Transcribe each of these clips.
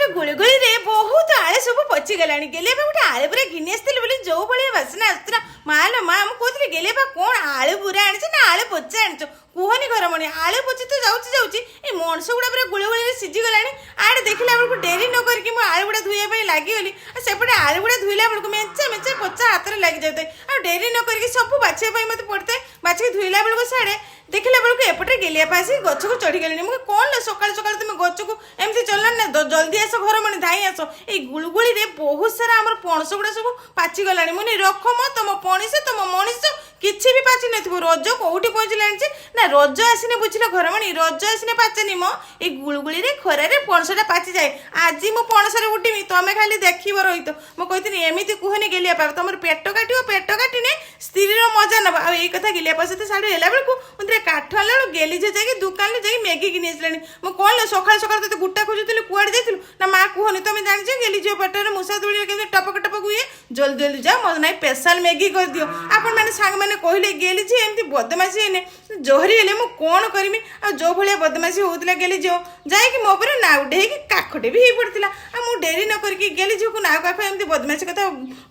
ବର୍ଷର ଗୁଳୁଗୁଳିରେ ବହୁତ ଆଳୁ ସବୁ ପଚିଗଲାଣି। ଗେଲିବା ଗୋଟେ ଆଳୁ ପୁରା ଘିନି ଆସିଥିଲି ବୋଲି ଯୋଉ ଭଳିଆ ବାସ୍ନା ଆସୁଥିଲା, ମାଲୋ ମା, ମୁଁ କହୁଥିଲି ଗେଲିବା କଣ ଆଳୁ ପୁରା ଆଣିଛ ନା ଆଳୁ ପଚା ଆଣିଛ? କୁହନି ଘରମଣି, ଆଳୁ ପଚି ତ ଯାଉଛି ଏଇ ମଣିଷ ଗୁଡା ପୁରା ଗୁଳୁଗୁଳିରେ ସିଝିଗଲାଣି। ଆଡେ ଦେଖିଲା ବେଳକୁ ଡେରି ନ କରିକି ମୁଁ ଆଳୁ ଗୁଡା ଧୋଇବା ପାଇଁ ଲାଗିଗଲି। ଆଉ ସେପଟେ ଆଳୁ ଗୁଡା ଧୋଇଲା ବେଳକୁ ମେଞ୍ଚେ ପଚା ହାତରେ ଲାଗି ଯାଉଥାଏ। ଆଉ ଡେରି ନ କରିକି ସବୁ ବାଛିବା ପାଇଁ ମତେ ପଡିଥାଏ। ବାଛିକି ଧୋଇଲା ବେଳକୁ ସାଡେ ଦେଖିଲା ବେଳକୁ ଏପଟେ ଗେଲିଆ ପାସି ଗଛକୁ ଚଢିଗଲେଣି। ମୁଁ କଣ ସକାଳୁ ସକାଳୁ তুমি ଗଛକୁ ଏମିତି ଚଲାନି ନା, ଜଲ୍ଦି ଆସ ଘରମଣି, ଧାଇଁ ଆସ। ଏଇ ଗୁଳୁଗୁଳିରେ ବହୁତ ସାରା ଆମର ପଣସ ଗୁଡା ସବୁ ପାଚିଗଲାଣି। ମୁଁ ରଖମ ତମ ପଣିସ ତମ ମଣିଷ କିଛି ବି ପାଚି ନଥିବ। ରଜ କୋଉଠି ପହଞ୍ଚିଲାଣି ଯେ ନା ରଜ ଆସିନେ ବୁଝିଲ ଘରମଣି, ରଜ ଆସିନେ ପାଚେନି ମ, ଏଇ ଗୁଳୁଗୁଳିରେ ଖରାରେ ପଣସଟା ପାଚିଯାଏ। ଆଜି ମୁଁ ପଣସରେ ଉଠିମି, ତମେ ଖାଲି ଦେଖିବ ରହିତ। ମୁଁ କହିଥିଲି ଏମିତି କୁହନି ଗେଲିଆ ପାଗ, ତମର ପେଟ କାଟିବ, ପେଟ କାଟିନେ ସ୍ତ୍ରୀର ମଜା ନବ। ଆଉ ଏଇ କଥା ଗେଲିଆ ପାଗ ସହିତ ସାଡୁ ହେଲା ବେଳକୁ ମୁଁ କାଠ ଆଣିଲା ବେଳକୁ ଗେଲି ଯାଇକି ଦୋକାନରେ ଯାଇକି ମ୍ୟାଗି କିଣି ଆସିଲାଣି। ମୁଁ କଣ ସକାଳୁ ସକାଳୁ ତତେ ଗୁଟା ଖୋଜୁଥିଲି, କୁଆଡେ ଯାଇଥିଲୁ ନା? ମା କୁହନି, ତମେ ଜାଣିଛ ଗେଲି ଝିଅ ପେଟରେ ମୂଷା ଧୂଳିରେ କେମିତି ଟପକ ଟପକ ହୁଏ। ଜଲ୍ଦି ଯାଅ, ମୋ ନାଇଁ ସ୍ପେଶାଲ ମ୍ୟାଗି କରିଦିଅ। ଆପଣ ମାନେ ସାଙ୍ଗମାନେ କହିଲେ ଗେଲି ଝିଅ ଏମିତି ବଦମାସି ହେନେ ଜୋହରି ହେଲେ ମୁଁ କଣ କରିମି? ଆଉ ଯୋଉ ଭଳିଆ ବଦମାସି ହଉଥିଲା ଗେଲି ଝିଅ, ଯାଇକି ମୋ ଉପରେ ନାଉ ଡେଇକି କାଖଟେ ବି ହେଇ ପଡିଥିଲା। ଆଉ ମୁଁ ଡେରି ନ କରିକି ଗେଲି ଝିଅକୁ ନାଉ କାଖ ଏମିତି ବଦମାସି କଥା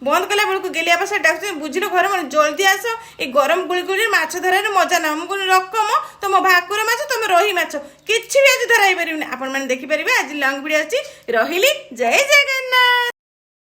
ବନ୍ଦ କଲା ବେଳକୁ ଗେଲିଆ ପାଶା ଡାକୁଛନ୍ତି, ବୁଝିଲ ଘର ମାନେ ଜଲ୍ଦି ଆସ, ଏଇ ଗରମ ଗୁଳିଗୁଳିରେ ମାଛ ଧରାରେ ମଜା ନା। ମୁଁ କହିଲି ରକମ ତମ ଭାକୁର ମାଛ, ତମ ରୋହି ମାଛ କିଛି ବି ଆଜି ଧରା ହେଇପାରିବନି। ଆପଣ ମାନେ ଦେଖିପାରିବେ। ଆଜି ଲଙ୍ଗ ଭିଡିଓ ଅଛି, ରହିଲି, ଜୟ ଜଗନ୍ନାଥ।